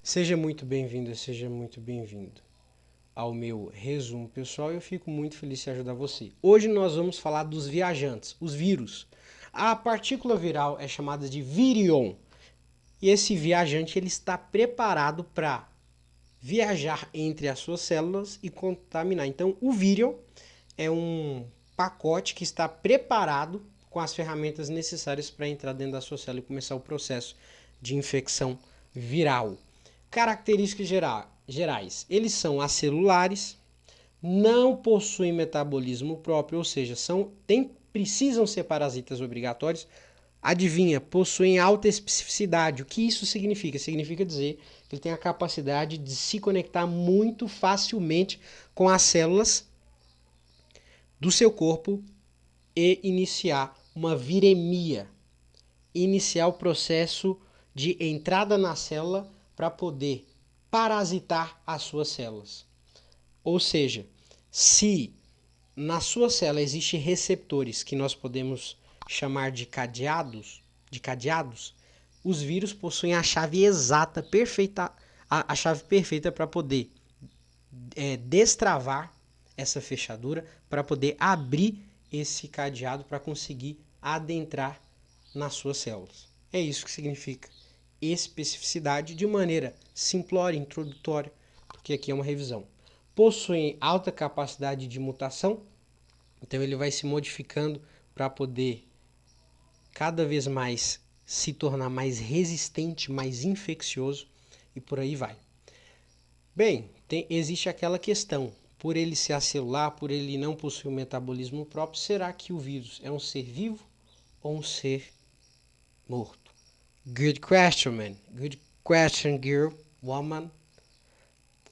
Seja muito bem-vindo, seja muito bem-vindo ao meu resumo pessoal. Eu fico muito feliz de ajudar você. Hoje nós vamos falar dos viajantes, os vírus. A partícula viral é chamada de virion e esse viajante ele está preparado para viajar entre as suas células e contaminar. Então, o virion é um pacote que está preparado com as ferramentas necessárias para entrar dentro da sua célula e começar o processo de infecção viral. Características gerais: eles são acelulares, não possuem metabolismo próprio, ou seja, precisam ser parasitas obrigatórios. Adivinha, possuem alta especificidade. O que isso significa? Significa dizer que ele tem a capacidade de se conectar muito facilmente com as células do seu corpo e iniciar uma viremia, iniciar o processo de entrada na célula para poder parasitar as suas células. Ou seja, se na sua célula existem receptores que nós podemos chamar de cadeados, os vírus possuem a chave exata, perfeita, a chave perfeita para poder destravar essa fechadura, para poder abrir esse cadeado para conseguir adentrar nas suas células. É isso que significa especificidade de maneira simplória, introdutória, porque aqui é uma revisão. Possuem alta capacidade de mutação, então ele vai se modificando para poder cada vez mais se tornar mais resistente, mais infeccioso e por aí vai. Bem, existe aquela questão, por ele ser acelular, por ele não possuir um metabolismo próprio, será que o vírus é um ser vivo ou um ser morto? Good question, man. Good question, girl, woman.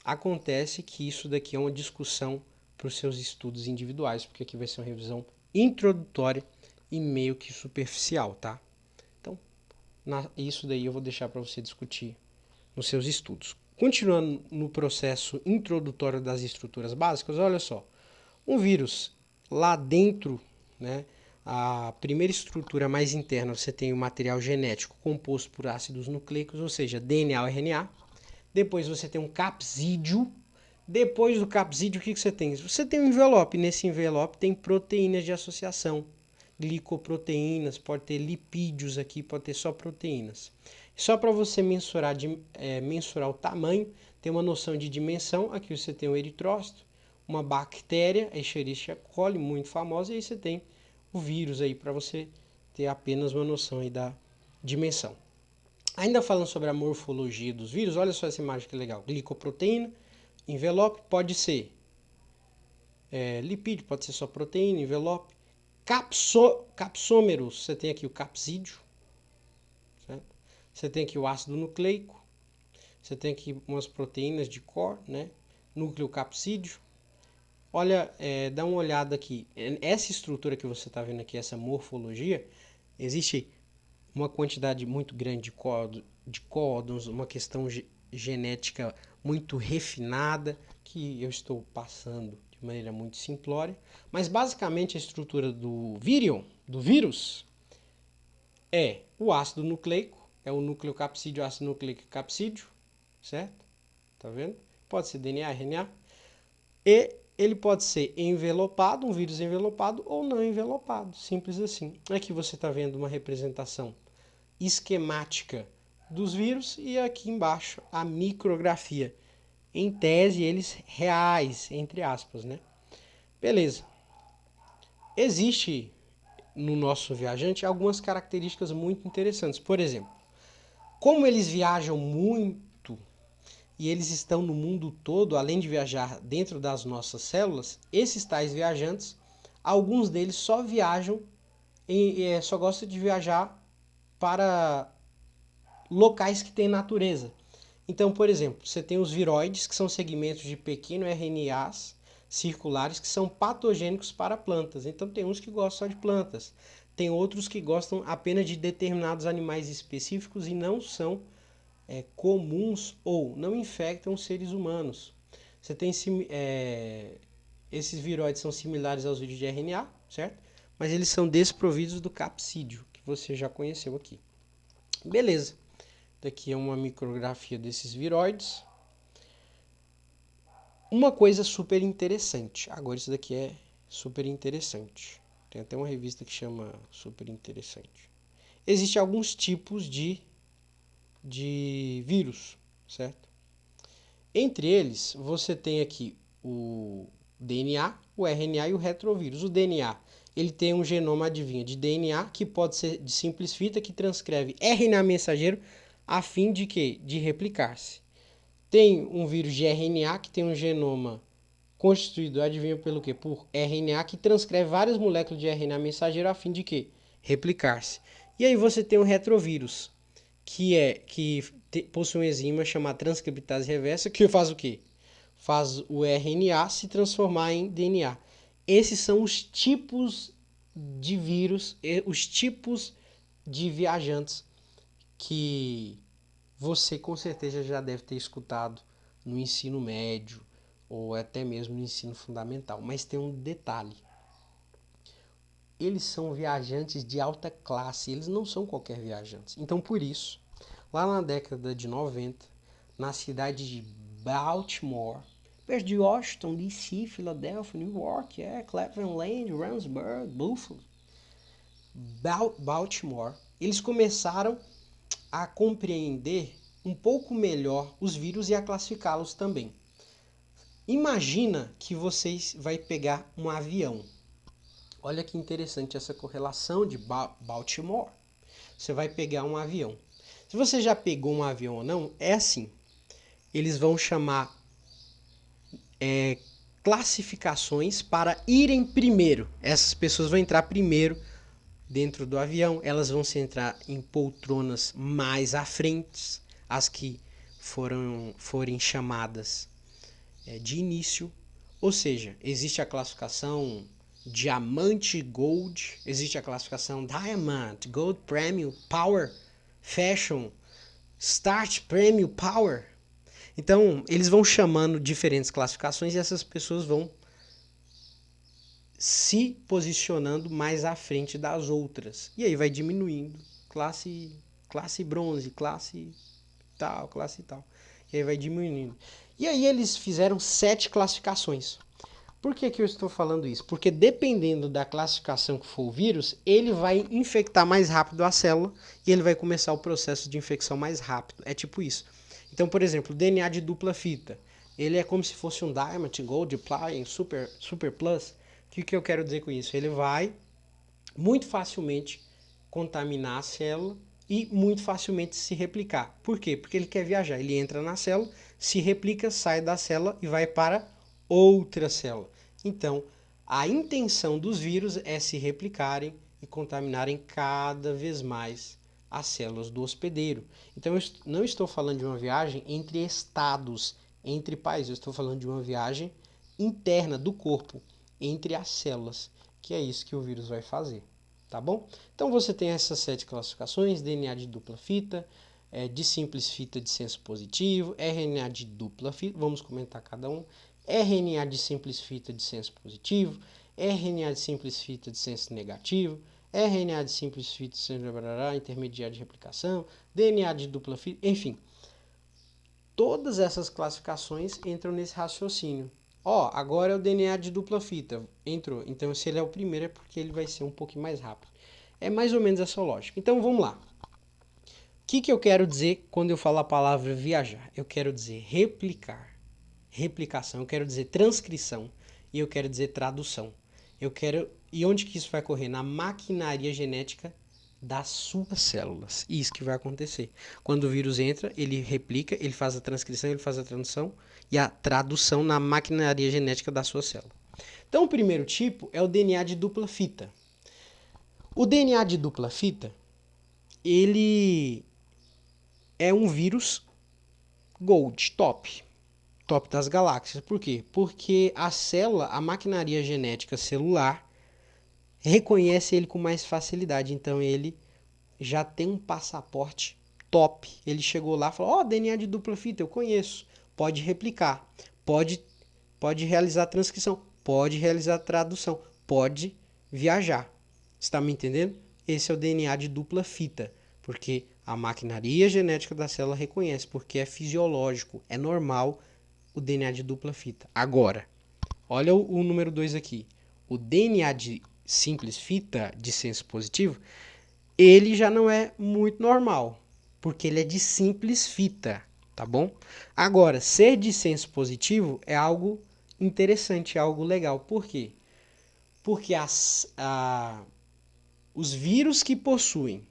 Acontece que isso daqui é uma discussão para os seus estudos individuais, porque aqui vai ser uma revisão introdutória e meio que superficial, tá? Então, isso daí eu vou deixar para você discutir nos seus estudos. Continuando no processo introdutório das estruturas básicas, olha só. Um vírus lá dentro, né, a primeira estrutura mais interna, você tem o material genético composto por ácidos nucleicos, ou seja, DNA ou RNA. Depois você tem um capsídio. Depois do capsídio, o que você tem? Você tem um envelope. Nesse envelope tem proteínas de associação. Glicoproteínas, pode ter lipídios aqui, pode ter só proteínas. Só para você mensurar o tamanho, ter uma noção de dimensão, aqui você tem o eritrócito, uma bactéria, a Escherichia coli, muito famosa, e aí você tem o vírus aí para você ter apenas uma noção aí da dimensão. Ainda falando sobre a morfologia dos vírus, olha só essa imagem que legal. Glicoproteína, envelope, pode ser lipídio, pode ser só proteína, envelope. Capsômeros, você tem aqui o capsídio, certo? Você tem aqui o ácido nucleico, você tem aqui umas proteínas de core, né? Núcleo capsídio. Olha, dá uma olhada aqui. Essa estrutura que você está vendo aqui, essa morfologia, existe uma quantidade muito grande de códons, uma questão genética muito refinada, que eu estou passando de maneira muito simplória. Mas basicamente a estrutura do virion, do vírus, é o ácido nucleico, é o núcleo capsídeo, ácido nucleico capsídeo, certo? Tá vendo? Pode ser DNA, RNA. E ele pode ser envelopado, um vírus envelopado ou não envelopado, simples assim. Aqui você está vendo uma representação esquemática dos vírus e aqui embaixo a micrografia. Em tese, eles reais, entre aspas, né? Beleza. Existe no nosso viajante algumas características muito interessantes. Por exemplo, como eles viajam muito e eles estão no mundo todo, além de viajar dentro das nossas células, esses tais viajantes, alguns deles só viajam, só gostam de viajar para locais que têm natureza. Então, por exemplo, você tem os viroides, que são segmentos de pequeno RNAs circulares que são patogênicos para plantas. Então, tem uns que gostam só de plantas. Tem outros que gostam apenas de determinados animais específicos e não são comuns ou não infectam seres humanos. Você tem esses viroides são similares aos vírus de RNA, certo? Mas eles são desprovidos do capsídio, que você já conheceu aqui. Beleza. Daqui é uma micrografia desses viroides. Uma coisa super interessante. Agora isso daqui é super interessante. Tem até uma revista que chama Super Interessante. Existem alguns tipos de vírus, certo? Entre eles, você tem aqui o DNA, o RNA e o retrovírus. O DNA, ele tem um genoma, adivinha, de DNA, que pode ser de simples fita, que transcreve RNA mensageiro a fim de quê? De replicar-se. Tem um vírus de RNA, que tem um genoma constituído, adivinha pelo quê? Por RNA, que transcreve várias moléculas de RNA mensageiro a fim de quê? Replicar-se. E aí você tem o retrovírus, que possui uma enzima chamada transcriptase reversa, que faz o quê? Faz o RNA se transformar em DNA. Esses são os tipos de vírus, os tipos de viajantes que você com certeza já deve ter escutado no ensino médio ou até mesmo no ensino fundamental. Mas tem um detalhe. Eles são viajantes de alta classe, eles não são qualquer viajante. Então, por isso, lá na década de 90, na cidade de Baltimore, perto de Washington, D.C., Filadélfia, New York, Cleveland, Ramsburg, Buffalo, Baltimore, eles começaram a compreender um pouco melhor os vírus e a classificá-los também. Imagina que vocês vai pegar um avião. Olha que interessante essa correlação de Baltimore. Você vai pegar um avião. Se você já pegou um avião ou não, é assim. Eles vão chamar classificações para irem primeiro. Essas pessoas vão entrar primeiro dentro do avião. Elas vão se entrar em poltronas mais à frente, as que forem chamadas de início. Ou seja, existe a classificação Diamante Gold, existe a classificação Diamond, Gold Premium, Power, Fashion, Start Premium, Power. Então, eles vão chamando diferentes classificações e essas pessoas vão se posicionando mais à frente das outras. E aí vai diminuindo. Classe bronze, classe tal. E aí vai diminuindo. E aí eles fizeram 7 classificações. Por que eu estou falando isso? Porque dependendo da classificação que for o vírus, ele vai infectar mais rápido a célula e ele vai começar o processo de infecção mais rápido. É tipo isso. Então, por exemplo, o DNA de dupla fita. Ele é como se fosse um Diamond, Gold, Platinum, Super Plus. O que eu quero dizer com isso? Ele vai muito facilmente contaminar a célula e muito facilmente se replicar. Por quê? Porque ele quer viajar. Ele entra na célula, se replica, sai da célula e vai para outra célula. Então, a intenção dos vírus é se replicarem e contaminarem cada vez mais as células do hospedeiro. Então, eu não estou falando de uma viagem entre estados, entre países. Eu estou falando de uma viagem interna do corpo, entre as células, que é isso que o vírus vai fazer. Tá bom? Então, você tem essas 7 classificações: DNA de dupla fita, de simples fita de senso positivo, RNA de dupla fita, vamos comentar cada um, RNA de simples fita de senso positivo, RNA de simples fita de senso negativo, RNA de simples fita de senso intermediário de replicação, DNA de dupla fita, enfim. Todas essas classificações entram nesse raciocínio. Agora é o DNA de dupla fita. Entrou. Então, se ele é o primeiro, é porque ele vai ser um pouquinho mais rápido. É mais ou menos essa lógica. Então, vamos lá. O que eu quero dizer quando eu falo a palavra viajar? Eu quero dizer replicar, replicação, eu quero dizer transcrição e eu quero dizer tradução. E onde que isso vai ocorrer? Na maquinaria genética das suas células. Isso que vai acontecer. Quando o vírus entra, ele replica, ele faz a transcrição, ele faz a tradução e a tradução na maquinaria genética da sua célula. Então, o primeiro tipo é o DNA de dupla fita. O DNA de dupla fita, ele é um vírus Gold, top das galáxias. Por quê? Porque a célula, a maquinaria genética celular, reconhece ele com mais facilidade. Então ele já tem um passaporte top. Ele chegou lá e falou: DNA de dupla fita, eu conheço. Pode replicar, pode realizar transcrição, pode realizar tradução, pode viajar. Está me entendendo? Esse é o DNA de dupla fita, porque A maquinaria genética da célula reconhece, porque é fisiológico, é normal o DNA de dupla fita. Agora, olha o número 2 aqui. O DNA de simples fita de senso positivo, ele já não é muito normal, porque ele é de simples fita, tá bom? Agora, ser de senso positivo é algo interessante, é algo legal. Por quê? Porque os vírus que possuem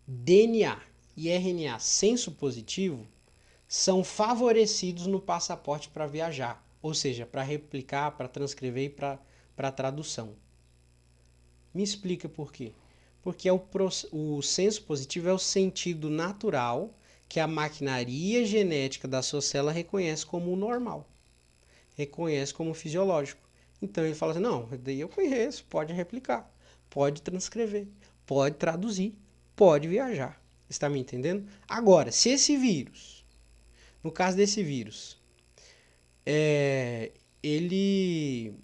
DNA e RNA senso positivo são favorecidos no passaporte para viajar, ou seja, para replicar, para transcrever e para tradução. Me explica por quê. Porque o senso positivo é o sentido natural que a maquinaria genética da sua célula reconhece como normal, reconhece como fisiológico. Então ele fala assim, não, daí eu conheço, pode replicar, pode transcrever, pode traduzir, pode viajar. Está me entendendo? Agora, se esse vírus, no caso desse vírus, ele,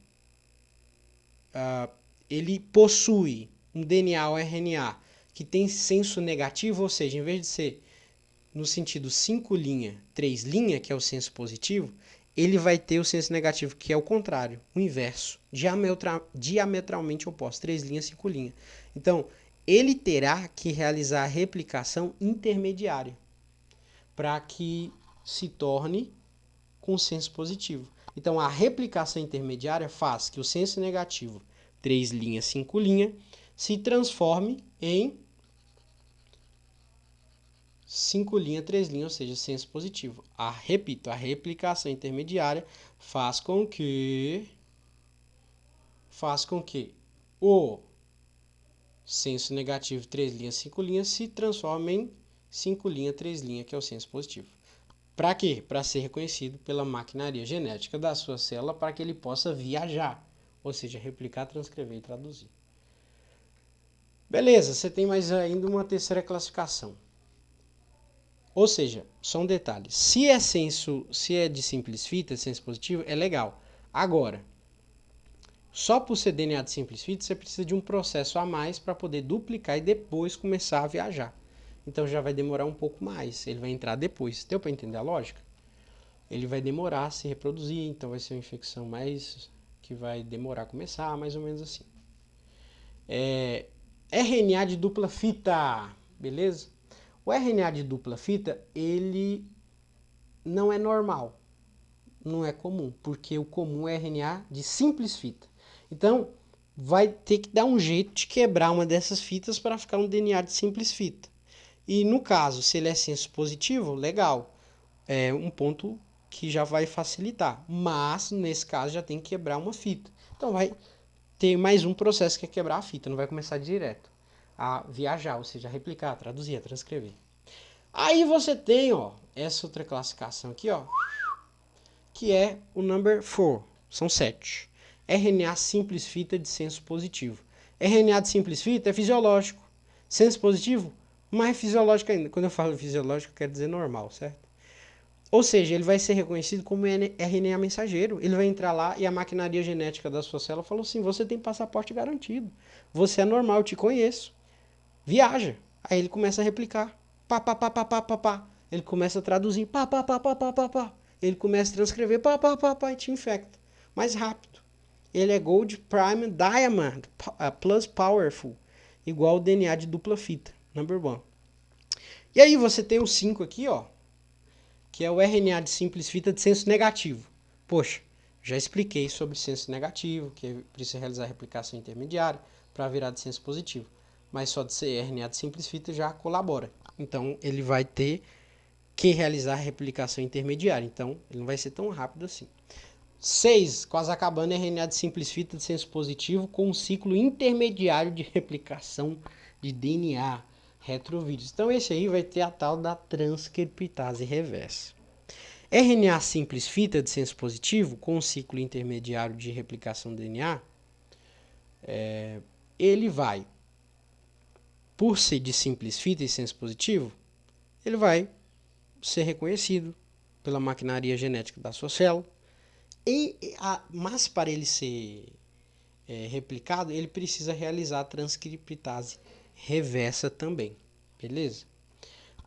ele possui um DNA ou RNA que tem senso negativo, ou seja, em vez de ser no sentido 5 linha, 3 linha, que é o senso positivo, ele vai ter o senso negativo, que é o contrário, o inverso, diametralmente oposto, 3 linhas, 5 linhas. Então, ele terá que realizar a replicação intermediária para que se torne com senso positivo. Então, a replicação intermediária faz que o senso negativo, 3 linhas, 5 linhas, se transforme em 5 linhas, 3 linhas, ou seja, senso positivo. Repito, a replicação intermediária faz com que o senso negativo 3 linhas, 5 linhas se transforme em 5 linhas, 3 linhas, que é o senso positivo. Para quê? Para ser reconhecido pela maquinaria genética da sua célula para que ele possa viajar, ou seja, replicar, transcrever e traduzir. Beleza, você tem mais ainda uma terceira classificação. Ou seja, só um detalhe, se é de simples fita, senso positivo, é legal. Agora, só por ser DNA de simples fita, você precisa de um processo a mais para poder duplicar e depois começar a viajar. Então já vai demorar um pouco mais, ele vai entrar depois. Deu para entender a lógica? Ele vai demorar a se reproduzir, então vai ser uma infecção mais que vai demorar a começar, mais ou menos assim. RNA de dupla fita, beleza? O RNA de dupla fita, ele não é normal, não é comum, porque o comum é RNA de simples fita. Então, vai ter que dar um jeito de quebrar uma dessas fitas para ficar um DNA de simples fita. E no caso, se ele é senso positivo, legal, é um ponto que já vai facilitar. Mas, nesse caso, já tem que quebrar uma fita. Então, vai ter mais um processo que é quebrar a fita, não vai começar direto a viajar, ou seja, a replicar, a traduzir, a transcrever. Aí você tem, ó, essa outra classificação aqui, ó, que é o number 4, são 7. RNA simples fita de senso positivo. RNA de simples fita é fisiológico. Senso positivo, mais fisiológico ainda. Quando eu falo fisiológico, quer dizer normal, certo? Ou seja, ele vai ser reconhecido como RNA mensageiro. Ele vai entrar lá e a maquinaria genética da sua célula falou assim, você tem passaporte garantido. Você é normal, eu te conheço. Viaja. Aí ele começa a replicar. Pá, pá, pá, pá, pá, pá, pá. Ele começa a traduzir. Pá, pá, pá, pá, pá, pá, pá. Ele começa a transcrever. Pá, pá, pá, pá, e te infecta. Mais rápido. Ele é Gold Prime Diamond Plus Powerful. Igual o DNA de dupla fita. Number 1. E aí você tem o 5 aqui, ó. Que é o RNA de simples fita de senso negativo. Poxa, já expliquei sobre senso negativo, que precisa realizar replicação intermediária para virar de senso positivo. Mas só de ser RNA de simples fita já colabora. Então, ele vai ter que realizar a replicação intermediária. Então, ele não vai ser tão rápido assim. 6, quase acabando, RNA de simples fita de senso positivo com um ciclo intermediário de replicação de DNA retrovírus. Então, esse aí vai ter a tal da transcriptase reversa. RNA simples fita de senso positivo com um ciclo intermediário de replicação do DNA, ele vai, por ser de simples fita e senso positivo, ele vai ser reconhecido pela maquinaria genética da sua célula. Mas para ele ser replicado, ele precisa realizar a transcriptase reversa também. Beleza?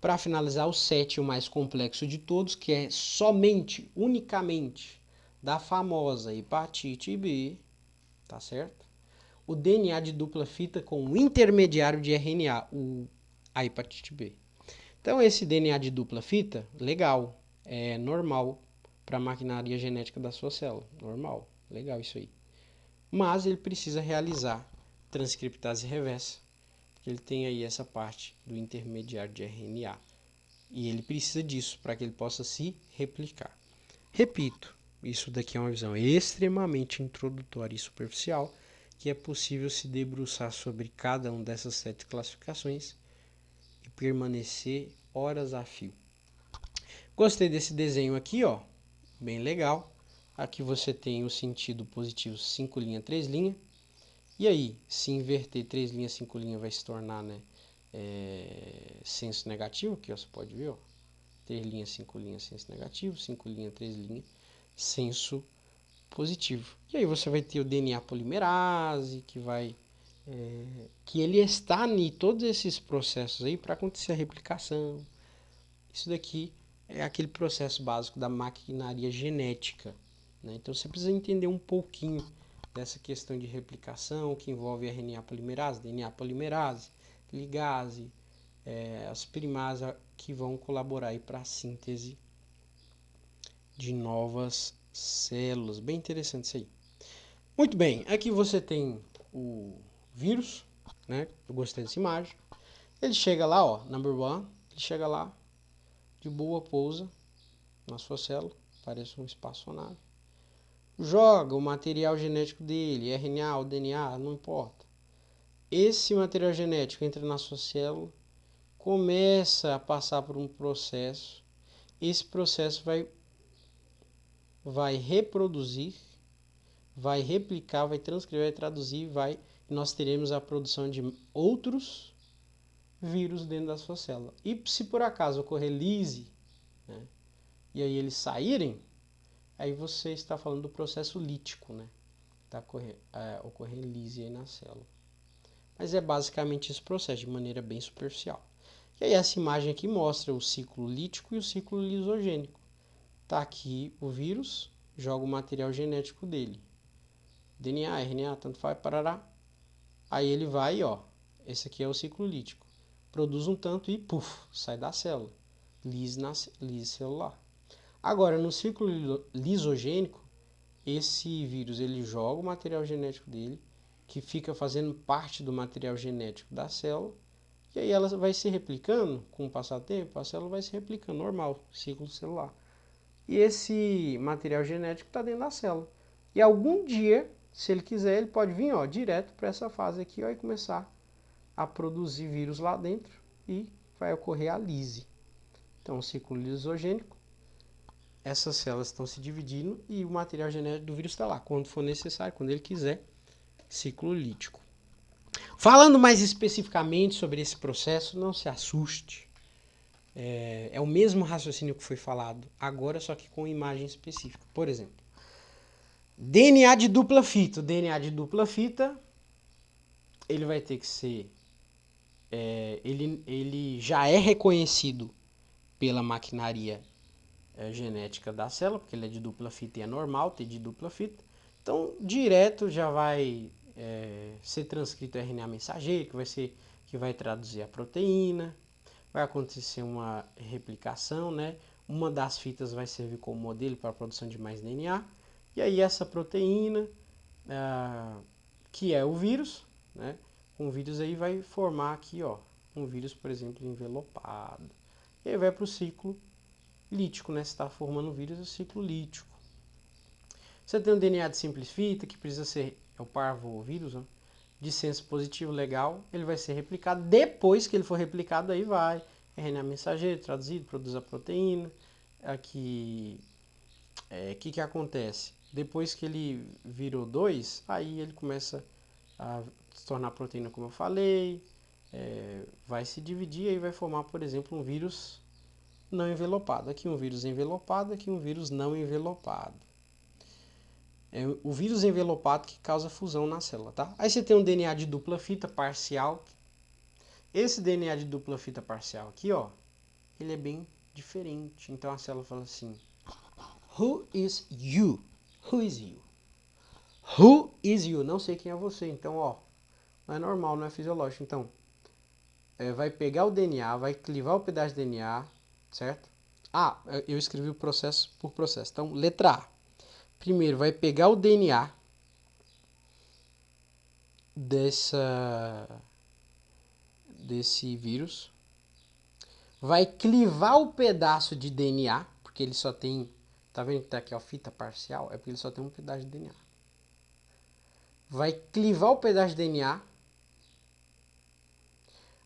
Para finalizar, o 7, o mais complexo de todos, que é somente, unicamente, da famosa hepatite B, tá certo? O DNA de dupla fita com o intermediário de RNA, a hepatite B. Então, esse DNA de dupla fita, legal, é normal para a maquinaria genética da sua célula. Normal, legal isso aí. Mas ele precisa realizar transcriptase reversa, porque ele tem aí essa parte do intermediário de RNA. E ele precisa disso para que ele possa se replicar. Repito, isso daqui é uma visão extremamente introdutória e superficial, que é possível se debruçar sobre cada uma dessas 7 classificações e permanecer horas a fio. Gostei desse desenho aqui, ó, bem legal. Aqui você tem o sentido positivo 5 linha, 3 linha. E aí, se inverter 3 linhas, 5 linhas vai se tornar, né, senso negativo, que você pode ver, ó. 3 linhas, 5 linhas, senso negativo, 5 linhas, 3 linhas, senso positivo. E aí você vai ter o DNA polimerase, que ele está em todos esses processos aí para acontecer a replicação. Isso daqui é aquele processo básico da maquinaria genética, né? Então você precisa entender um pouquinho dessa questão de replicação que envolve RNA polimerase, DNA polimerase, ligase, as primases que vão colaborar para a síntese de novas células. Bem interessante isso aí. Muito bem, aqui você tem o vírus, né? Eu gostei dessa imagem. Ele chega lá, ó, number one, ele chega lá, de boa, pousa na sua célula, parece um espaçonave. Joga o material genético dele, RNA ou DNA, não importa. Esse material genético entra na sua célula, começa a passar por um processo. Esse processo vai reproduzir, vai replicar, vai transcrever, vai traduzir, e nós teremos a produção de outros vírus dentro da sua célula. E se por acaso ocorrer lise, né, e aí eles saírem, aí você está falando do processo lítico, né? Tá ocorrer lise aí na célula. Mas é basicamente esse processo, de maneira bem superficial. E aí essa imagem aqui mostra o ciclo lítico e o ciclo lisogênico. Tá aqui o vírus, joga o material genético dele. DNA, RNA, tanto faz, parará. Aí ele vai, ó, esse aqui é o ciclo lítico. Produz um tanto e, puf, sai da célula. Lise celular. Agora, no ciclo lisogênico, esse vírus ele joga o material genético dele, que fica fazendo parte do material genético da célula, e aí ela vai se replicando com o passar do tempo, a célula vai se replicando, normal, ciclo celular. E esse material genético está dentro da célula. E algum dia, se ele quiser, ele pode vir, ó, direto para essa fase aqui, ó, e começar a produzir vírus lá dentro e vai ocorrer a lise. Então, o ciclo lisogênico, essas células estão se dividindo e o material genético do vírus está lá, quando for necessário, quando ele quiser, ciclo lítico. Falando mais especificamente sobre esse processo, não se assuste. É o mesmo raciocínio que foi falado agora, só que com imagem específica. Por exemplo, DNA de dupla fita. O DNA de dupla fita, ele vai ter que ser... ele já é reconhecido pela maquinaria genética da célula, porque ele é de dupla fita e é normal ter de dupla fita. Então, direto já vai ser transcrito o RNA mensageiro, que vai traduzir a proteína. Vai acontecer uma replicação, né? Uma das fitas vai servir como modelo para a produção de mais DNA. E aí essa proteína, que é o vírus, né? Um vírus aí vai formar aqui, ó, um vírus, por exemplo, envelopado. E aí vai para o ciclo lítico, né? Se está formando o vírus, é o ciclo lítico. Você tem um DNA de simples fita, que precisa ser, é o parvovírus, né? De senso positivo legal, ele vai ser replicado. Depois que ele for replicado, aí vai RNA mensageiro, traduzido, produz a proteína. Aqui, que acontece? Depois que ele virou 2, aí ele começa a se tornar proteína, como eu falei, vai se dividir e vai formar, por exemplo, um vírus não envelopado. Aqui um vírus envelopado, aqui um vírus não envelopado. É o vírus envelopado que causa fusão na célula, tá? Aí você tem um DNA de dupla fita parcial. Esse DNA de dupla fita parcial aqui, ó, ele é bem diferente. Então a célula fala assim: Who is you? Who is you? Who is you? Não sei quem é você. Então, ó, não é normal, não é fisiológico. Então, vai pegar o DNA, vai clivar o pedaço de DNA, certo? Ah, eu escrevi o processo por processo. Então, letra A. Primeiro, vai pegar o DNA desse vírus, vai clivar o pedaço de DNA, porque ele só tem, tá vendo que tá aqui a fita parcial? É porque ele só tem um pedaço de DNA. Vai clivar o pedaço de DNA,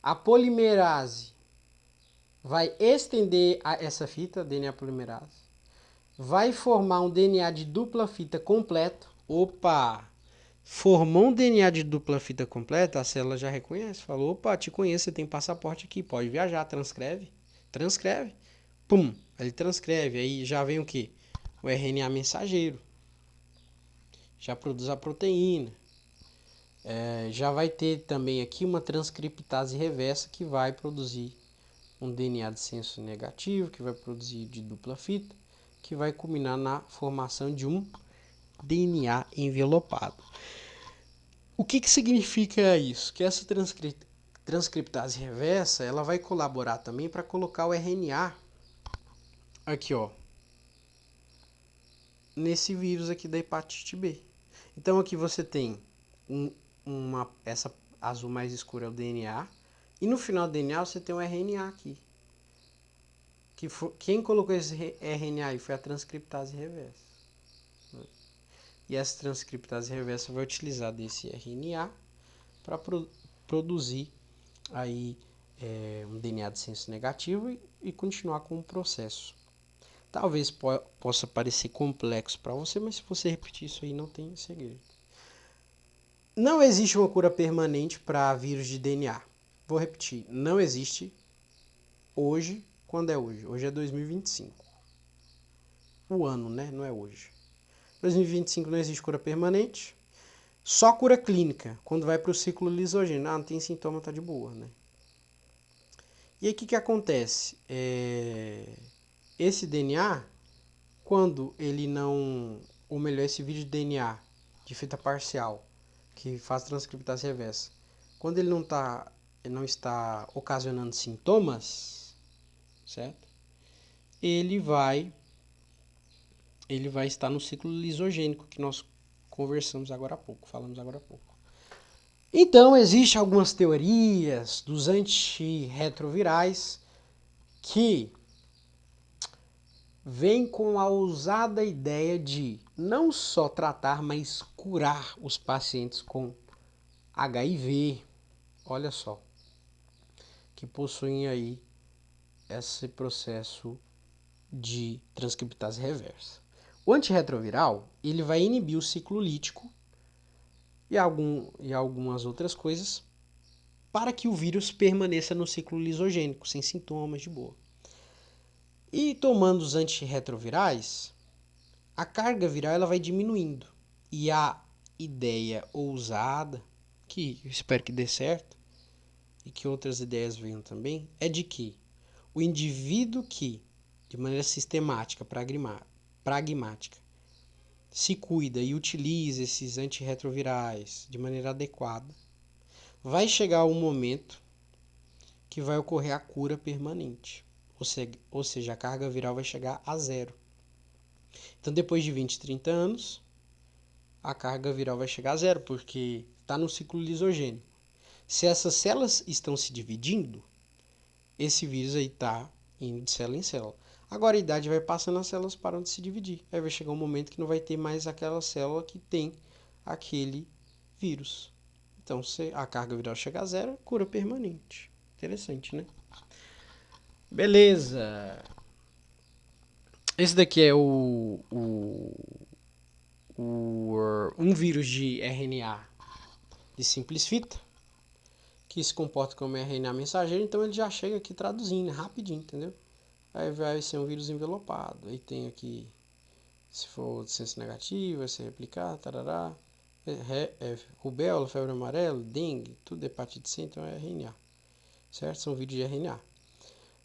a polimerase vai estender essa fita, DNA polimerase, vai formar um DNA de dupla fita completo. Opa! Formou um DNA de dupla fita completa, a célula já reconhece, falou, opa, te conheço, você tem passaporte aqui, pode viajar, transcreve, pum, ele transcreve, aí já vem o que? O RNA mensageiro, já produz a proteína, já vai ter também aqui uma transcriptase reversa que vai produzir um DNA de senso negativo, que vai produzir de dupla fita, que vai culminar na formação de um DNA envelopado. O que significa isso? Que essa transcriptase reversa, ela vai colaborar também para colocar o RNA aqui, ó, nesse vírus aqui da hepatite B. Então aqui você tem essa azul mais escura é o DNA, e no final do DNA você tem o RNA aqui. Quem colocou esse RNA aí foi a transcriptase reversa. E essa transcriptase reversa vai utilizar desse RNA para produzir aí um DNA de senso negativo e continuar com o processo. Talvez possa parecer complexo para você, mas se você repetir isso aí não tem segredo. Não existe uma cura permanente para vírus de DNA. Vou repetir, não existe hoje. Quando é hoje? Hoje é 2025. O ano, né? Não é hoje. 2025 não existe cura permanente. Só cura clínica, quando vai para o ciclo lisogênico. Ah, não tem sintoma, tá de boa, né? E aí o que acontece? Esse DNA, quando ele não... Ou melhor, esse vídeo de DNA de fita parcial, que faz transcriptase reversa, quando ele não está ocasionando sintomas, certo? Ele vai estar no ciclo lisogênico que nós falamos agora há pouco. Então, existem algumas teorias dos antirretrovirais que vêm com a ousada ideia de não só tratar, mas curar os pacientes com HIV, olha só, que possuem aí esse processo de transcriptase reversa. O antirretroviral, ele vai inibir o ciclo lítico e algumas outras coisas para que o vírus permaneça no ciclo lisogênico, sem sintomas, de boa. E tomando os antirretrovirais, a carga viral ela vai diminuindo. E a ideia ousada, que eu espero que dê certo, e que outras ideias venham também, é de que o indivíduo que, de maneira sistemática, pragmática, se cuida e utiliza esses antirretrovirais de maneira adequada, vai chegar um momento que vai ocorrer a cura permanente. Ou seja, a carga viral vai chegar a zero. Então, depois de 20, 30 anos, a carga viral vai chegar a zero, porque está no ciclo lisogênico. Se essas células estão se dividindo, esse vírus aí está indo de célula em célula. Agora a idade vai passando, as células param de se dividir. Aí vai chegar um momento que não vai ter mais aquela célula que tem aquele vírus. Então, se a carga viral chegar a zero, cura permanente. Interessante, né? Beleza. Esse daqui é um vírus de RNA de simples fita, que se comporta como RNA mensageiro, então ele já chega aqui traduzindo rapidinho, entendeu? Aí vai ser um vírus envelopado. Aí tem aqui, se for de senso negativo, vai ser replicar, tarará. Rubéola, febre amarela, dengue, tudo hepatite C, então é RNA. certo? São vírus de RNA.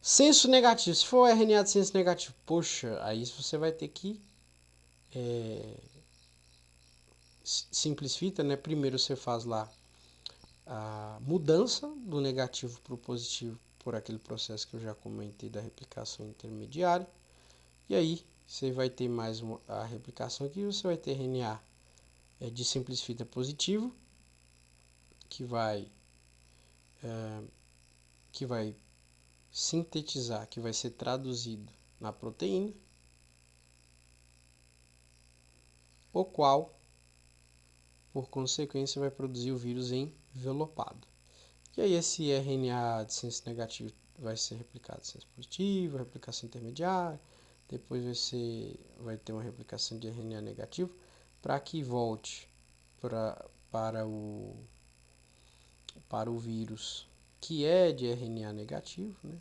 Senso negativo. Se for RNA de senso negativo, poxa, aí você vai ter que simples fita, né? Primeiro você faz lá a mudança do negativo para o positivo por aquele processo que eu já comentei da replicação intermediária. E aí você vai ter mais a replicação aqui, você vai ter RNA de simples fita positivo, que vai sintetizar, que vai ser traduzido na proteína, o qual, por consequência, vai produzir o vírus envelopado. E aí esse RNA de senso negativo vai ser replicado em senso positivo, replicação intermediária, depois vai ter uma replicação de RNA negativo para que volte para o vírus que é de RNA negativo, né?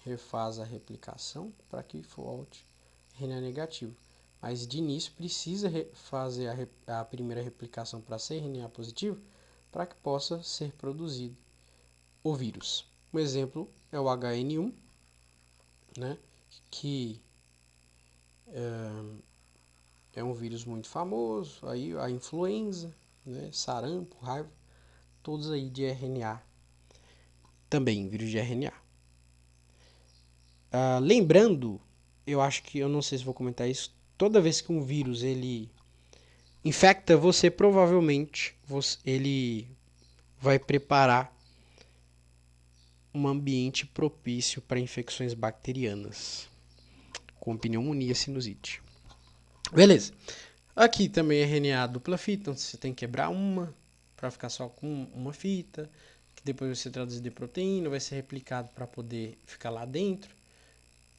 Refaz a replicação para que volte RNA negativo. Mas de início precisa fazer a primeira replicação para ser RNA positivo para que possa ser produzido o vírus. Um exemplo é o HN1, né, que é um vírus muito famoso, aí a influenza, né, sarampo, raiva, todos aí de RNA, também vírus de RNA. Lembrando, eu não sei se vou comentar isso, toda vez que um vírus ele infecta você, provavelmente ele vai preparar um ambiente propício para infecções bacterianas, com pneumonia, sinusite. Beleza. Aqui também é RNA dupla fita, então você tem que quebrar uma para ficar só com uma fita, que depois vai ser traduzido em proteína, vai ser replicado para poder ficar lá dentro,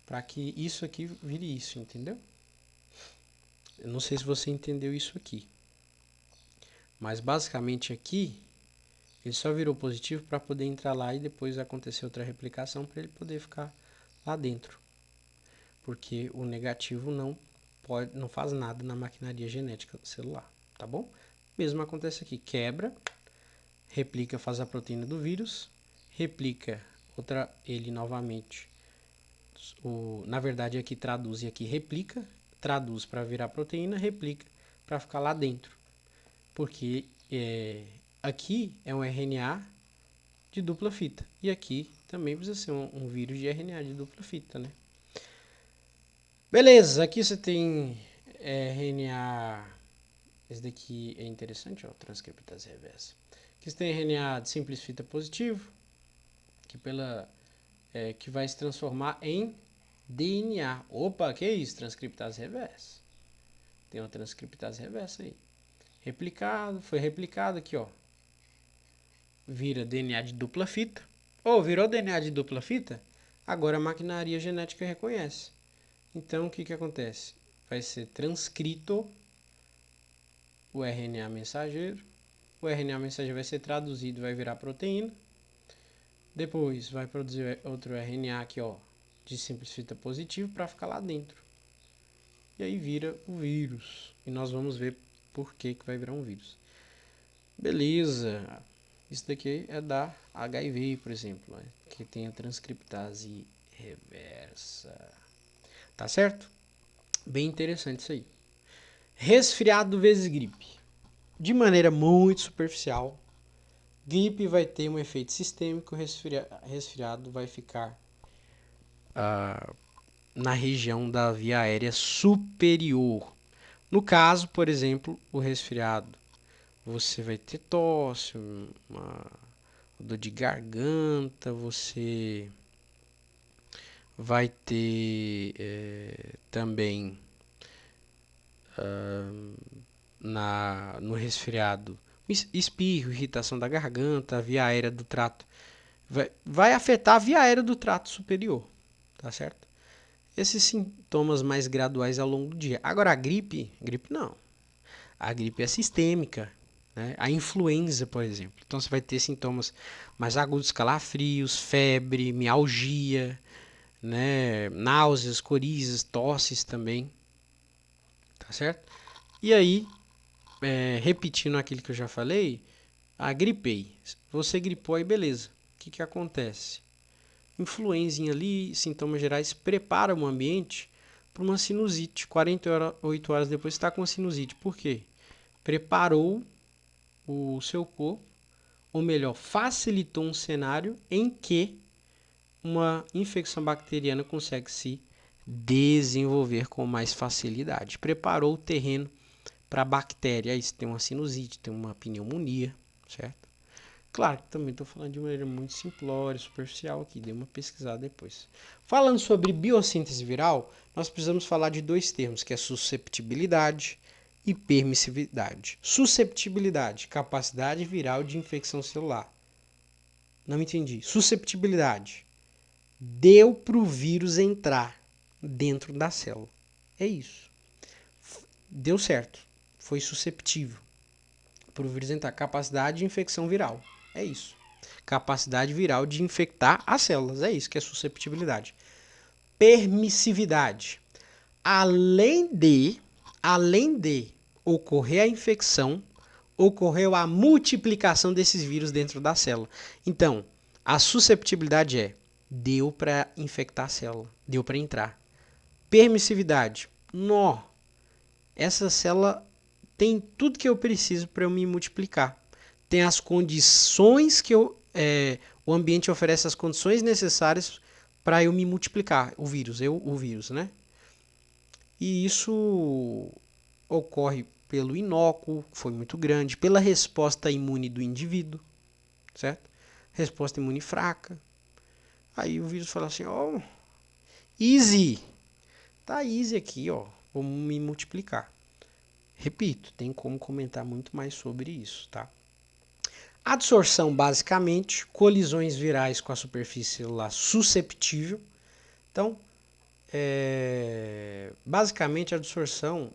para que isso aqui vire isso, entendeu? Eu não sei se você entendeu isso aqui, mas basicamente aqui ele só virou positivo para poder entrar lá e depois acontecer outra replicação para ele poder ficar lá dentro, porque o negativo não faz nada na maquinaria genética celular, tá bom? Mesmo acontece aqui, quebra, replica, faz a proteína do vírus, replica ele novamente. Na verdade aqui traduz e aqui replica, traduz para virar proteína, replica para ficar lá dentro, porque aqui é um RNA de dupla fita e aqui também precisa ser um vírus de RNA de dupla fita, né? Beleza, aqui você tem RNA. Esse daqui é interessante, ó, transcriptase reversa. Aqui você tem RNA de simples fita positivo, que vai se transformar em DNA. Opa, que é isso? Transcriptase reversa. Tem uma transcriptase reversa aí. Foi replicado aqui, ó. Vira DNA de dupla fita. Virou DNA de dupla fita? Agora a maquinaria genética reconhece. Então, o que acontece? Vai ser transcrito o RNA mensageiro. O RNA mensageiro vai ser traduzido, vai virar proteína. Depois vai produzir outro RNA aqui, ó, de simples fita positivo para ficar lá dentro. E aí vira o vírus. E nós vamos ver por que vai virar um vírus. Beleza. Isso daqui é da HIV, por exemplo, né, que tem a transcriptase reversa. Tá certo? Bem interessante isso aí. Resfriado vezes gripe. De maneira muito superficial, gripe vai ter um efeito sistêmico, resfriado vai ficar na região da via aérea superior. No caso, por exemplo, o resfriado, você vai ter tosse, uma dor de garganta, você vai ter também no resfriado espirro, irritação da garganta, a via aérea do trato. Vai afetar a via aérea do trato superior, tá certo? Esses sintomas mais graduais ao longo do dia. Agora a gripe não. A gripe é sistêmica, né? A influenza, por exemplo. Então você vai ter sintomas mais agudos, calafrios, febre, mialgia, né? Náuseas, corizas, tosses também, tá certo? E aí, repetindo aquilo que eu já falei, gripei. Você gripou aí, beleza. O que acontece? Influenzinha ali, sintomas gerais, prepara o ambiente para uma sinusite. 48 horas depois você está com uma sinusite. Por quê? Preparou o seu corpo, ou melhor, facilitou um cenário em que uma infecção bacteriana consegue se desenvolver com mais facilidade. Preparou o terreno para a bactéria. Aí você tem uma sinusite, tem uma pneumonia, certo? Claro que também estou falando de maneira muito simplória, superficial aqui, dei uma pesquisada depois. Falando sobre biossíntese viral, nós precisamos falar de dois termos, que é susceptibilidade e permissividade. Susceptibilidade, capacidade viral de infecção celular. Não entendi. Susceptibilidade, deu para o vírus entrar dentro da célula. É isso. Deu certo. Foi susceptível para o vírus entrar. Capacidade de infecção viral. É isso. Capacidade viral de infectar as células. É isso que é susceptibilidade. Permissividade. Além de ocorrer a infecção, ocorreu a multiplicação desses vírus dentro da célula. Então, a susceptibilidade deu para infectar a célula, deu para entrar. Permissividade. Essa célula tem tudo que eu preciso para eu me multiplicar. Tem as condições que o ambiente oferece as condições necessárias para eu me multiplicar, o vírus, né? E isso ocorre pelo inóculo, que foi muito grande, pela resposta imune do indivíduo, certo? Resposta imune fraca. Aí o vírus fala assim, easy, tá easy aqui, vamos me multiplicar. Repito, tem como comentar muito mais sobre isso, tá? Adsorção, basicamente, colisões virais com a superfície celular susceptível. Então, basicamente, a adsorção,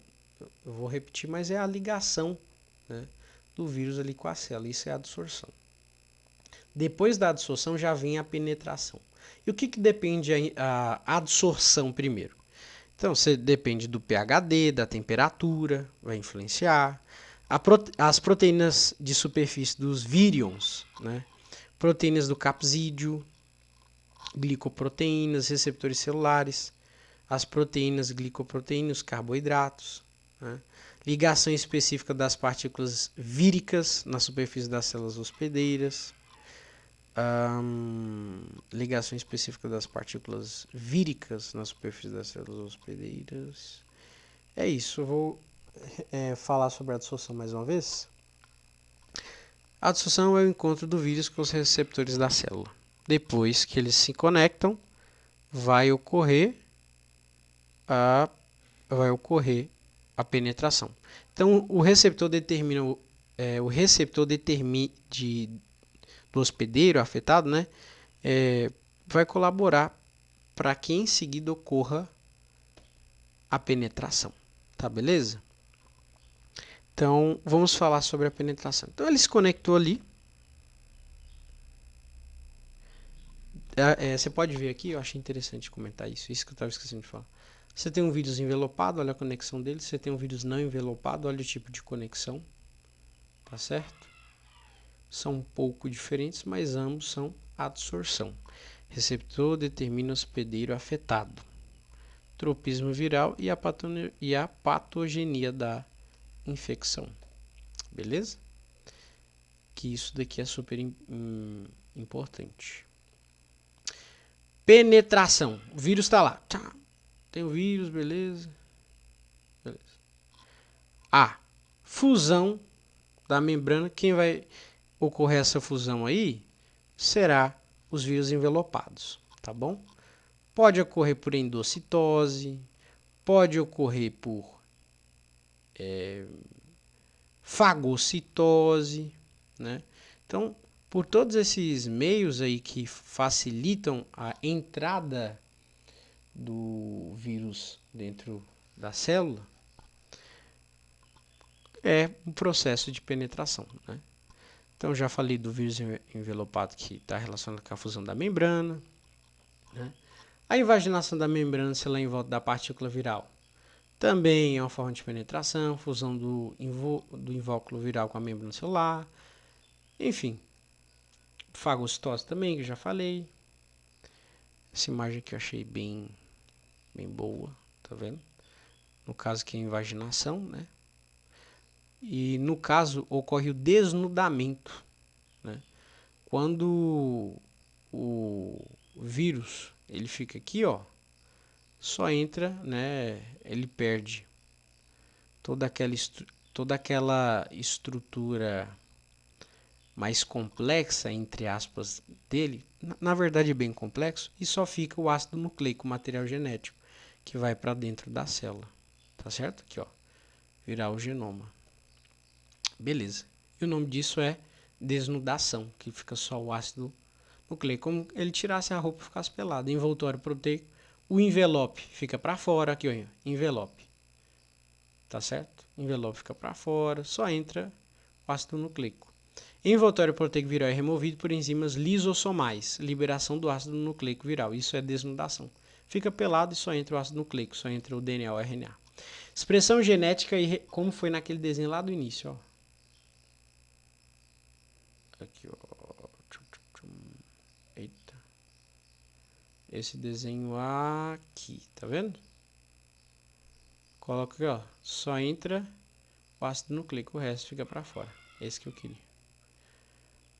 eu vou repetir, mas é a ligação, né, do vírus ali com a célula. Isso é a adsorção. Depois da adsorção já vem a penetração. E o que depende a adsorção primeiro? Então, você depende do pHD, da temperatura, vai influenciar. As proteínas de superfície dos vírions, né? Proteínas do capsídeo, glicoproteínas, receptores celulares, as proteínas, glicoproteínas, carboidratos, né? Ligação específica das partículas víricas na superfície das células hospedeiras, ligação específica das partículas víricas na superfície das células hospedeiras. É isso, eu vou falar sobre a adsorção mais uma vez. A adsorção é o encontro do vírus com os receptores da célula. Depois que eles se conectam, vai ocorrer a penetração. Então, o receptor determina do hospedeiro afetado, né, vai colaborar para que em seguida ocorra a penetração. Tá, beleza? Então, vamos falar sobre a penetração. Então, ele se conectou ali. Você pode ver aqui, eu achei interessante comentar isso que eu estava esquecendo de falar. Você tem um vírus envelopado, olha a conexão dele. Você tem um vírus não envelopado, olha o tipo de conexão. Tá certo? São um pouco diferentes, mas ambos são adsorção. Receptor determina o hospedeiro afetado. Tropismo viral e a patogenia da infecção. Beleza? Que isso daqui é super importante. Penetração. O vírus está lá. Tem o vírus, beleza. A fusão da membrana. Quem vai ocorrer essa fusão aí será os vírus envelopados, tá bom? Pode ocorrer por endocitose, pode ocorrer por fagocitose, né? Então, por todos esses meios aí que facilitam a entrada do vírus dentro da célula, é um processo de penetração, né? Então, já falei do vírus envelopado que está relacionado com a fusão da membrana, né? A invaginação da membrana celular em volta da partícula viral também é uma forma de penetração, fusão do invólucro viral com a membrana celular. Enfim, fagocitose também, que eu já falei. Essa imagem aqui eu achei bem boa, tá vendo? No caso aqui é invaginação, né? E no caso ocorre o desnudamento, né? Quando o vírus ele fica aqui, ó, só entra, né? Ele perde toda aquela estrutura mais complexa, entre aspas, dele, na verdade é bem complexo, e só fica o ácido nucleico, o material genético, que vai para dentro da célula. Tá certo? Aqui, ó, virar o genoma. Beleza. E o nome disso é desnudação, que fica só o ácido nucleico, como ele tirasse a roupa e ficasse pelado. Envoltório proteico, o envelope fica para fora, aqui, ó, envelope. Tá certo? Envelope fica para fora, só entra o ácido nucleico. Envoltório proteico viral é removido por enzimas lisossomais, liberação do ácido nucleico viral. Isso é desnudação. Fica pelado e só entra o ácido nucleico, só entra o DNA ou RNA. Expressão genética, como foi naquele desenho lá do início, ó. Aqui, ó. Eita. Esse desenho aqui, tá vendo? Coloca aqui, ó. Só entra o ácido nucleico, o resto fica para fora. Esse que eu queria.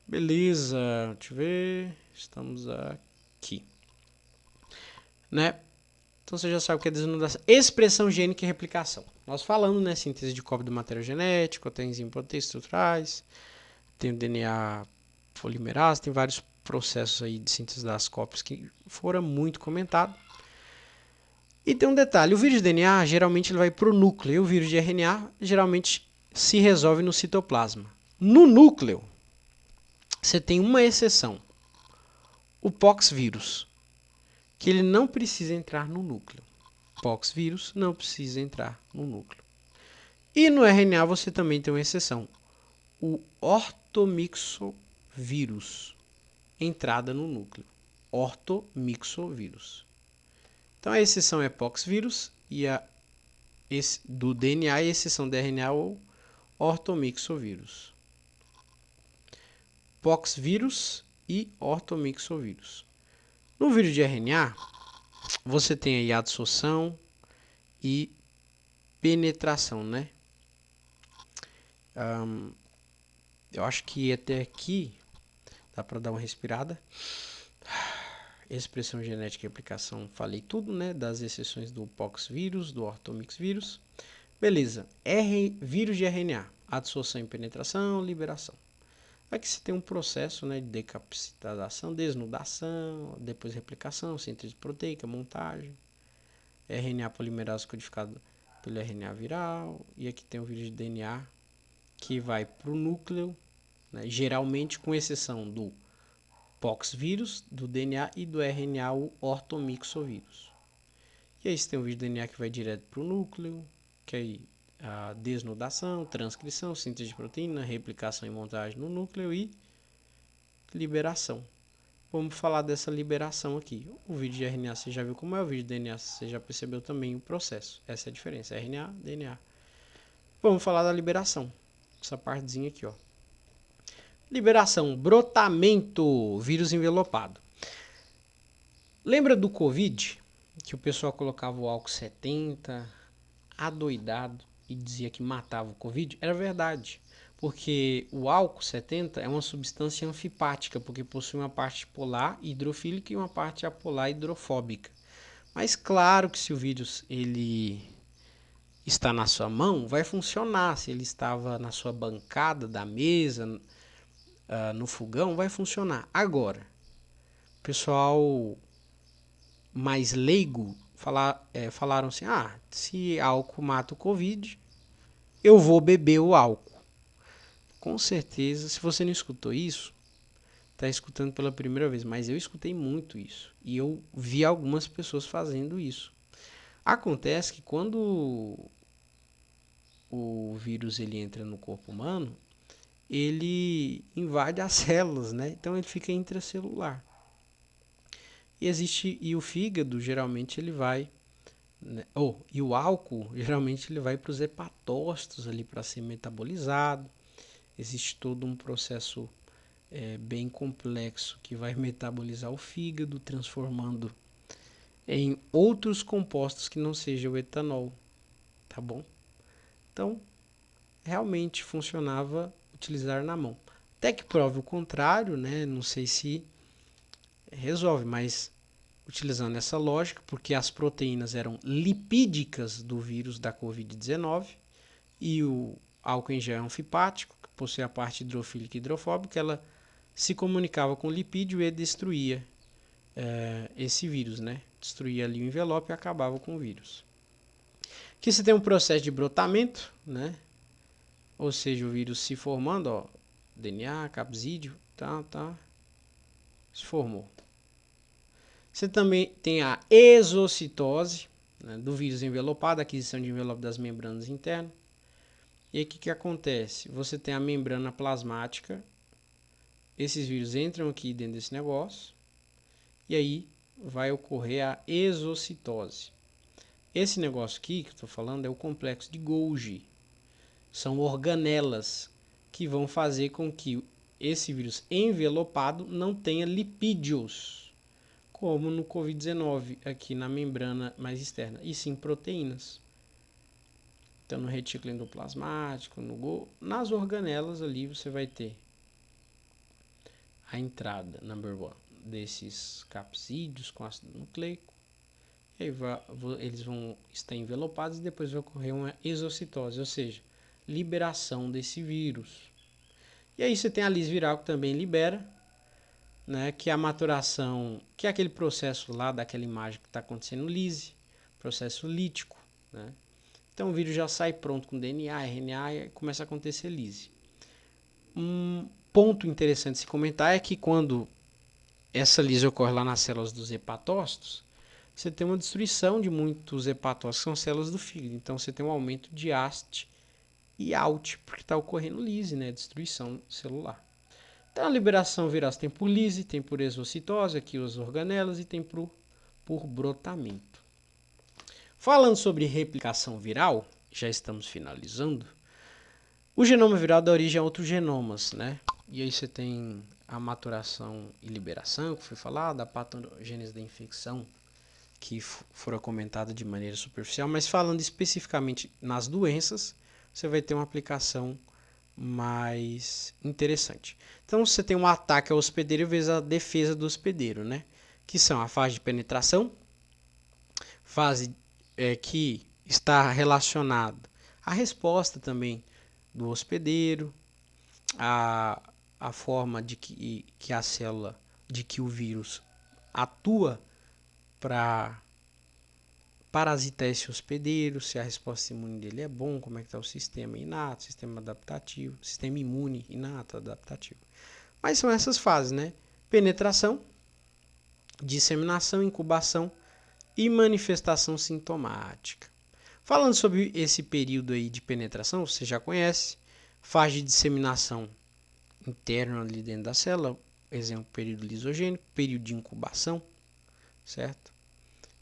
Beleza, deixa eu ver. Estamos aqui. Né? Então você já sabe o que é desnudação. Expressão gênica e replicação. Nós falamos, né? Síntese de cópia do material genético, tem enzima proteínas estruturais, tem o DNA polimerase, tem vários processos aí de síntese das cópias que foram muito comentados. E tem um detalhe, o vírus de DNA geralmente ele vai para o núcleo, e o vírus de RNA geralmente se resolve no citoplasma. No núcleo, você tem uma exceção, o poxvírus, que ele não precisa entrar no núcleo. Poxvírus não precisa entrar no núcleo. E no RNA você também tem uma exceção, o ortomixovírus, entrada no núcleo. Ortomixovírus. Então a exceção é poxvírus e do DNA e a exceção do RNA ou ortomixovírus. Poxvírus e ortomixovírus. No vírus de RNA, você tem aí adsorção e penetração, né? Eu acho que até aqui dá para dar uma respirada. Expressão genética e aplicação, falei tudo, né? Das exceções do poxvírus, do ortomixvírus. Beleza. Vírus de RNA, adsorção e penetração, liberação. Aqui você tem um processo, né, de decapitação, desnudação, depois replicação, síntese proteica, montagem, RNA polimerase codificado pelo RNA viral, e aqui tem o vírus de DNA que vai para o núcleo, né, geralmente com exceção do poxvírus, do DNA e do RNA, o ortomixovírus. E aí você tem o vírus de DNA que vai direto para o núcleo, que aí a desnudação, transcrição, síntese de proteína, replicação e montagem no núcleo e liberação. Vamos falar dessa liberação aqui. O vídeo de RNA você já viu como é, o vídeo de DNA você já percebeu também o processo. Essa é a diferença, RNA, DNA. Vamos falar da liberação. Essa partezinha aqui, ó. Liberação, brotamento, vírus envelopado. Lembra do Covid? Que o pessoal colocava o álcool 70, adoidado, e dizia que matava o Covid? Era verdade. Porque o álcool 70 é uma substância anfipática, porque possui uma parte polar hidrofílica e uma parte apolar hidrofóbica. Mas claro que se o vírus ele está na sua mão, vai funcionar. Se ele estava na sua bancada da mesa, no fogão, vai funcionar. Agora, o pessoal mais leigo falaram assim, se álcool mata o Covid, eu vou beber o álcool. Com certeza, se você não escutou isso, está escutando pela primeira vez, mas eu escutei muito isso. E eu vi algumas pessoas fazendo isso. Acontece que quando o vírus ele entra no corpo humano, ele invade as células, né? Então ele fica intracelular. E o fígado geralmente ele vai, né? E o álcool geralmente ele vai para os hepatócitos ali para ser metabolizado. Existe todo um processo bem complexo que vai metabolizar o fígado, transformando em outros compostos que não seja o etanol, tá bom? Então, realmente funcionava utilizar na mão. Até que prove o contrário, né? Não sei se resolve, mas utilizando essa lógica, porque as proteínas eram lipídicas do vírus da Covid-19 e o álcool em gel é anfipático, que possui a parte hidrofílica e hidrofóbica, ela se comunicava com o lipídio e destruía esse vírus, né? Destruía ali o envelope e acabava com o vírus. Aqui você tem um processo de brotamento, né? Ou seja, o vírus se formando, ó, DNA, capsídeo, se formou. Você também tem a exocitose, né, do vírus envelopado, aquisição de envelope das membranas internas. E aí o que acontece? Você tem a membrana plasmática, esses vírus entram aqui dentro desse negócio, e aí vai ocorrer a exocitose. Esse negócio aqui que eu estou falando é o complexo de Golgi. São organelas que vão fazer com que esse vírus envelopado não tenha lipídios, como no Covid-19, aqui na membrana mais externa, e sim proteínas. Então, no retículo endoplasmático, nas organelas ali você vai ter a entrada, number one, desses capsídeos com ácido nucleico. E aí eles vão estar envelopados e depois vai ocorrer uma exocitose, ou seja, liberação desse vírus. E aí você tem a lise viral que também libera, né, que é a maturação, que é aquele processo lá daquela imagem que está acontecendo lise, processo lítico, né? Então o vírus já sai pronto com DNA, RNA e começa a acontecer lise. Um ponto interessante de se comentar é que quando essa lise ocorre lá nas células dos hepatócitos, você tem uma destruição de muitos hepatócitos, que são células do fígado. Então você tem um aumento de AST e ALT, porque está ocorrendo lise, né, destruição celular. Então a liberação viral tem por lise, tem por exocitose, aqui as organelas, e tem por brotamento. Falando sobre replicação viral, já estamos finalizando. O genoma viral dá origem a outros genomas, né? E aí você tem a maturação e liberação, que foi falada, a patogênese da infecção, que foram comentadas de maneira superficial, mas falando especificamente nas doenças, você vai ter uma aplicação mais interessante. Então você tem um ataque ao hospedeiro e vezes a defesa do hospedeiro, né? Que são a fase de penetração, fase que está relacionada à resposta também do hospedeiro, a forma de que a célula, de que o vírus atua para parasitar esse hospedeiro, se a resposta imune dele é bom, como é que está o sistema inato, sistema adaptativo, sistema imune inato, adaptativo. Mas são essas fases, né? Penetração, disseminação, incubação e manifestação sintomática. Falando sobre esse período aí de penetração, você já conhece, fase de disseminação interna ali dentro da célula, exemplo, período lisogênico, período de incubação, certo?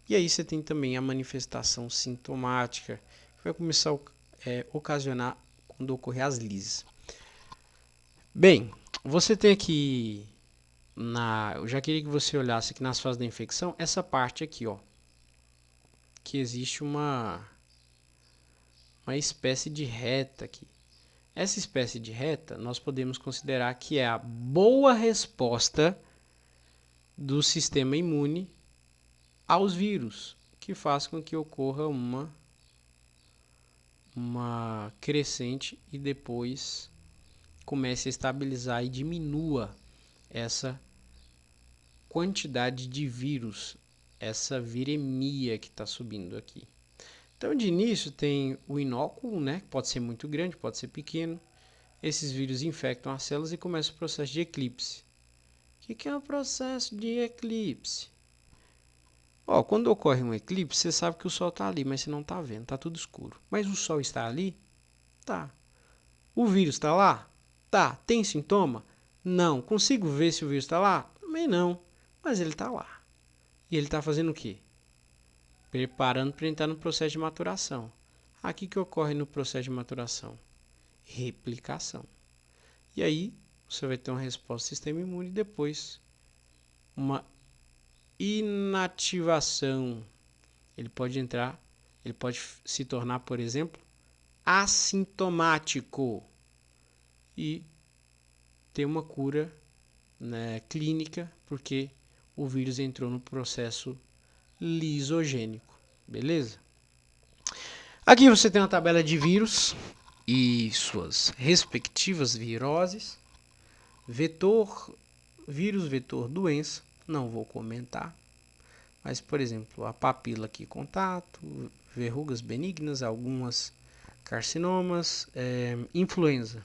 E aí você tem também a manifestação sintomática, que vai começar a ocasionar quando ocorrer as lises. Bem, você tem aqui, eu já queria que você olhasse aqui nas fases da infecção, essa parte aqui, ó, que existe uma espécie de reta aqui. Essa espécie de reta nós podemos considerar que é a boa resposta do sistema imune aos vírus, que faz com que ocorra uma crescente e depois comece a estabilizar e diminua essa quantidade de vírus, essa viremia que está subindo aqui. Então, de início, tem o inóculo, né? Pode ser muito grande, pode ser pequeno. Esses vírus infectam as células e começa o processo de eclipse. O que é o processo de eclipse? Quando ocorre um eclipse, você sabe que o Sol está ali, mas você não está vendo, está tudo escuro. Mas o Sol está ali? Tá. O vírus está lá? Tá. Tem sintoma? Não. Consigo ver se o vírus está lá? Também não. Mas ele está lá. E ele está fazendo o quê? Preparando para entrar no processo de maturação. Aqui que ocorre no processo de maturação? Replicação. E aí, você vai ter uma resposta do sistema imune e depois uma inativação. Ele pode se tornar, por exemplo, assintomático e ter uma cura, né, clínica, porque o vírus entrou no processo lisogênico, beleza? Aqui você tem uma tabela de vírus e suas respectivas viroses. Vetor, vírus, vetor, doença, não vou comentar. Mas, por exemplo, a papila aqui, contato, verrugas benignas, algumas carcinomas, influenza,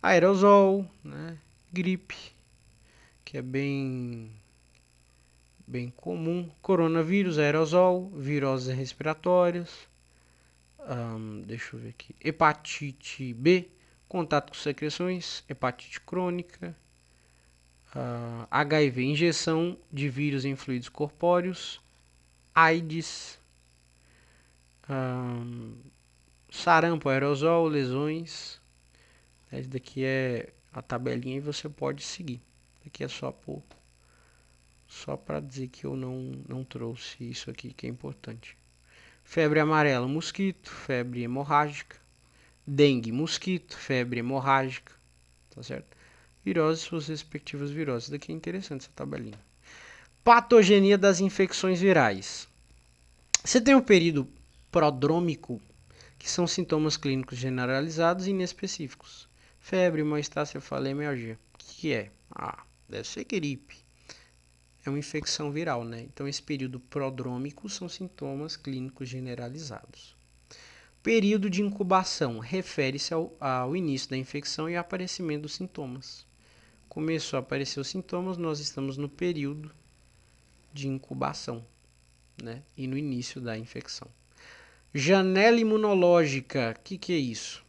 aerosol, né, gripe, que é bem comum, coronavírus, aerosol, viroses respiratórias, deixa eu ver aqui, hepatite B, contato com secreções, hepatite crônica, HIV, injeção de vírus em fluidos corpóreos, AIDS, sarampo, aerosol, lesões. Esse daqui é a tabelinha e você pode seguir. Aqui é só para dizer que eu não trouxe isso aqui, que é importante. Febre amarela, mosquito, febre hemorrágica. Dengue, mosquito, febre hemorrágica. Tá certo? Viroses, suas respectivas viroses. Isso daqui é interessante, essa tabelinha. Patogenia das infecções virais. Você tem o período prodrômico, que são sintomas clínicos generalizados e inespecíficos. Febre, mal-estar, cefaleia, mialgia. O que é? Deve ser gripe. É uma infecção viral, né? Então, esse período prodrômico são sintomas clínicos generalizados. Período de incubação refere-se ao início da infecção e ao aparecimento dos sintomas. Começou a aparecer os sintomas, nós estamos no período de incubação, né? E no início da infecção. Janela imunológica, o que é isso?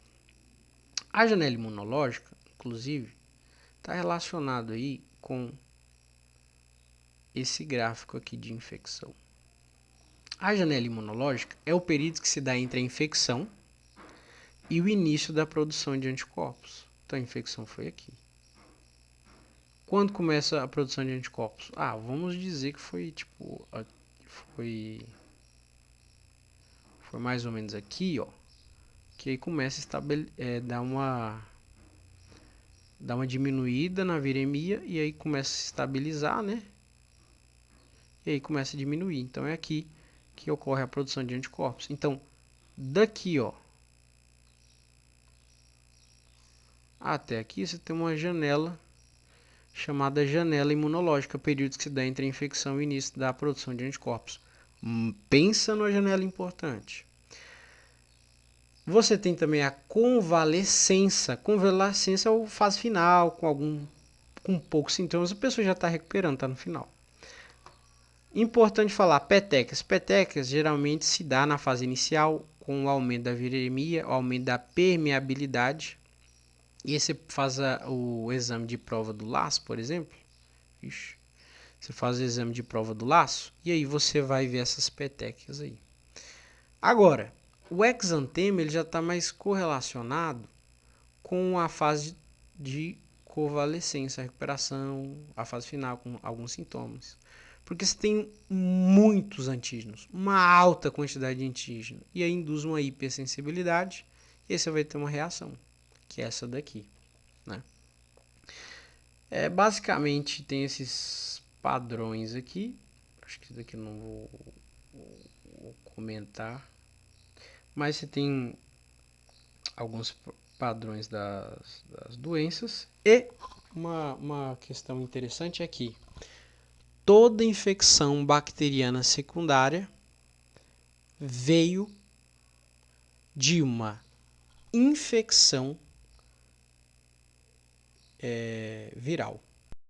A janela imunológica, inclusive, está relacionado aí com esse gráfico aqui de infecção. A janela imunológica é o período que se dá entre a infecção e o início da produção de anticorpos. Então a infecção foi aqui. Quando começa a produção de anticorpos? Vamos dizer que foi foi mais ou menos aqui, ó, que aí começa a dar uma diminuída na viremia e aí começa a se estabilizar, né? E aí começa a diminuir. Então é aqui que ocorre a produção de anticorpos. Então, daqui, ó, até aqui você tem uma janela chamada janela imunológica, período que se dá entre a infecção e o início da produção de anticorpos. Pensa numa janela importante. Você tem também a convalescença. Convalescença é a fase final, com poucos sintomas, a pessoa já está recuperando, está no final. Importante falar, petecas. Petecas geralmente se dá na fase inicial com o aumento da viremia, o aumento da permeabilidade. E aí você faz o exame de prova do laço, por exemplo. Você faz o exame de prova do laço e aí você vai ver essas petecas aí. Agora, o exantema ele já está mais correlacionado com a fase de convalescência, a recuperação, a fase final com alguns sintomas. Porque você tem muitos antígenos, uma alta quantidade de antígeno, e aí induz uma hipersensibilidade, e aí você vai ter uma reação, que é essa daqui, né? Basicamente tem esses padrões aqui, acho que isso daqui eu não vou comentar, mas você tem alguns padrões das doenças, e uma questão interessante é que toda infecção bacteriana secundária veio de uma infecção viral.